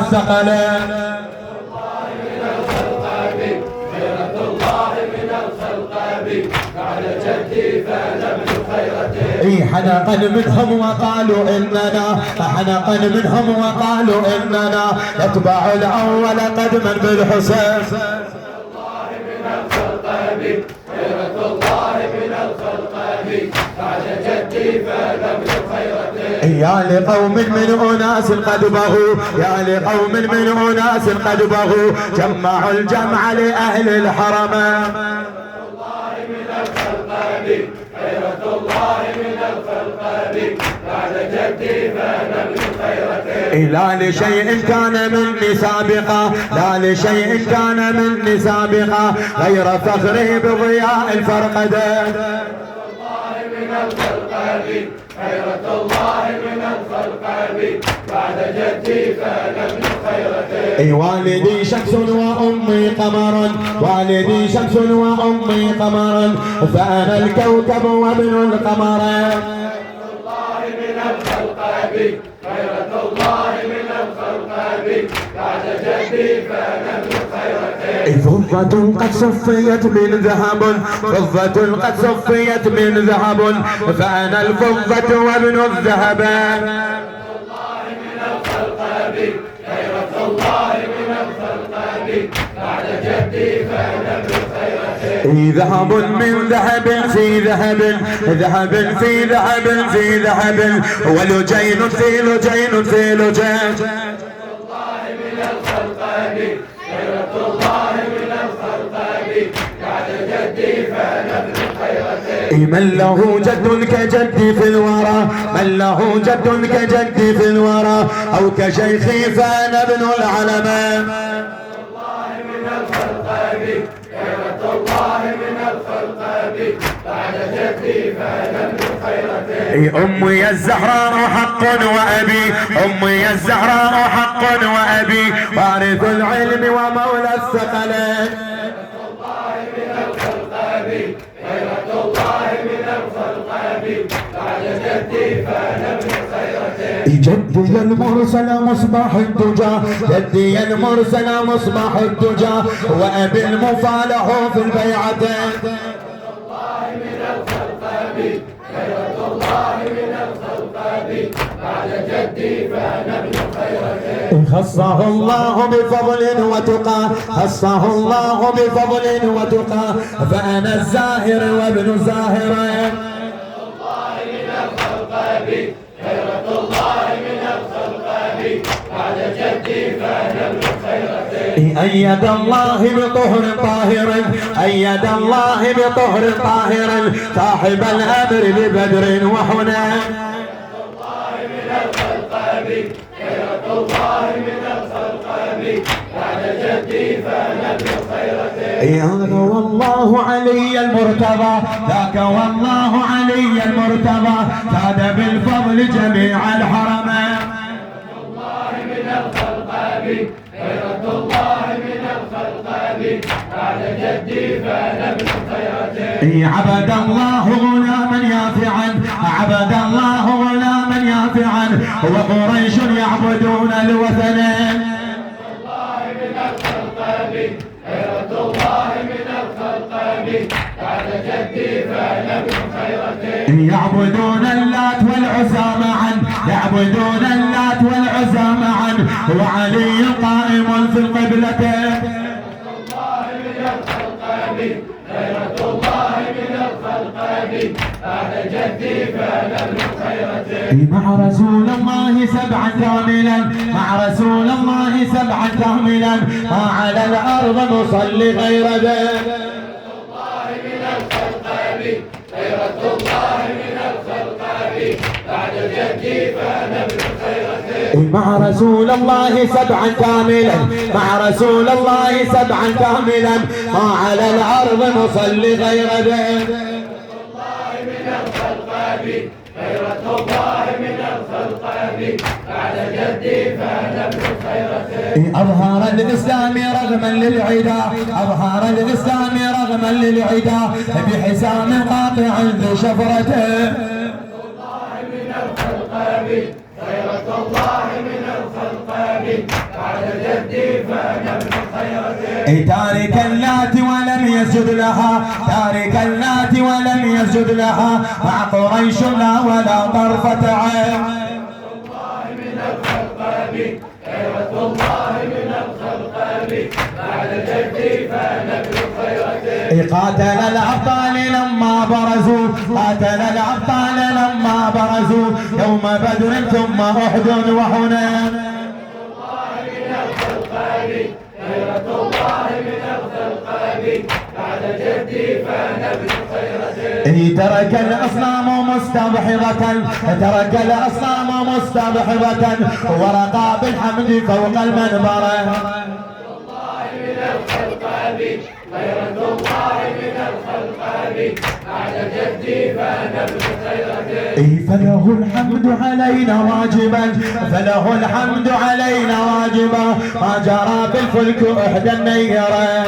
الثقلين حنقا منهم وقالوا إننا حنقا منهم وقالوا إننا نتبع الأول قدما بالحسين. الله من الخلق بي خيرة الله من الخلق بي بعد جدي فلم خيرتي. يا لقوم من أناس قد بغوا يا لقوم من أناس قد بغوا جمعوا الجمع لأهل الحرمين. الله من الخلق بي خيرة الله من الخلق بي بعد جدي فلم خيرتي. لا لشيء كان مني سابقا لا لشيء كان مني سابقا غير فخري بضياء الفرقدين. الله من الخلق بي خيرة الله من الخلق بي بعد جدي فلم خيرتي. والدي شمس وأمي قمر والدي شمس وأمي قمر فأنا الكوكب وابن القمر. الله من الخلق بي خيرة الله من الخلق بي بعد جدي فلم خيرتي. فضة قد صفيت من ذهب فضة قد صفيت من ذهب فأنا الفضة وابن الذهب. الله من الخلق بي خيرة الله من الخلق بي بعد جدي فلم خيرتي. ذهب من ذهب في ذهب ذهب في ذهب في ذهب ولجين في لجين في لجين. الله من الخلق بي خيرة الله من الخلق بي بعد جدي فلم خيرتي. من له جد كجدي في الورى من له جد كجدي في الورى أو كشيخي فأنا ابن العلماء. الله من الخلق بي خيرة الله من الخلق بي بعد جدي فلم خيرتي. أمي الزهراء حق وأبي أمي الزهراء حق وأبي وارث العلم ومولى الثقلين. الله من الخلق بي خيرة الله من الخلق بي بعد جدي فلم خيرتي. جدي المرسل مصباح الدجى جدي المرسل مصباح الدجى وأبي المفالح في البيعتين. الله من الخلق بي خيرة الله من الخلق بي بعد جدي فلم خيرتي. خصه الله بفضل وتقى خصه الله بفضل وتقى فأنا الزاهر وابن زاهرين. الله من الخلق بي خيرة الله من الخلق بي بعد جدي فلم خيرتي. أيد الله بطهر طاهر أيد الله بطهر طاهر صاحب الأمر ببدر وحنين. الله من الخلق بي خيرة الله من الخلق بي بعد جدي فلم خيرتي. ذاك والله علي المرتضى ذاك والله علي المرتضى كاد بالفضل جميع الحرمين. الله من الخلق بي خيرة الله من الخلق بي بعد جدي فلم خيرتي. عبد الله غلاما يافعا عبد الله غلاما يافعا وقريش يعبدون الوثنين. الله من الخلق بي خيرة الله من الخلق بي بعد جدي فلم خيرتي. يعبدون اللات والعزى معا يعبدون اللات والعزى معا وعلي قائم في القبلتين. الله من الخلق بي خيرة الله من الخلق بي بعد جدي فلم خيرتي. مع رسول الله سبعا كاملا مع رسول الله سبعا كاملا ما على الأرض نصلي غير ذلك. الله من الخلق بي خيرة الله من الخلق بي بعد جدي فلم خيرتي. مع رسول الله سبعا كاملا مع رسول الله سبعا كاملا ما على الأرض نصلي غير ذلك. الله من الخلق بي خيرة الله من الخلق بي بعد جدي فلم خيرتي. أظهر الإسلام رغما للعدا أظهر الإسلام رغما للعدا بحسام قاطع ذي شفرته. الله من الخلق بي خيرة الله من الخلق بي بعد جدي فانا ابن خيرته. تارك اللات ولم يسجد لها، تارك اللات ولم يسجد لها، مع قريش لا ولا طرفة عين. الله من الخلق بي، خيرة الله من الخلق بي، بعد جدي فانا ابن خيرته. قاتل الأبطال لما برزوا، قاتل الأبطال لما برزوا، يوم بدر ثم أحد وحنين. الله من الخلق بي، خيرة الله من الخلق بي، بعد جدي فانا ابن خيرته. ترك الأصنام مستبحضة، ترك الأصنام مستبحضة، ورقى بالحمد فوق المنبر. الله من الخلق بي، خيرة الله من الخلق بي، بعد جدي فانا ابن خيرته. فله الحمد علينا واجبا، فله الحمد علينا واجبا، ما جرى بالفلك إحدى النيرين.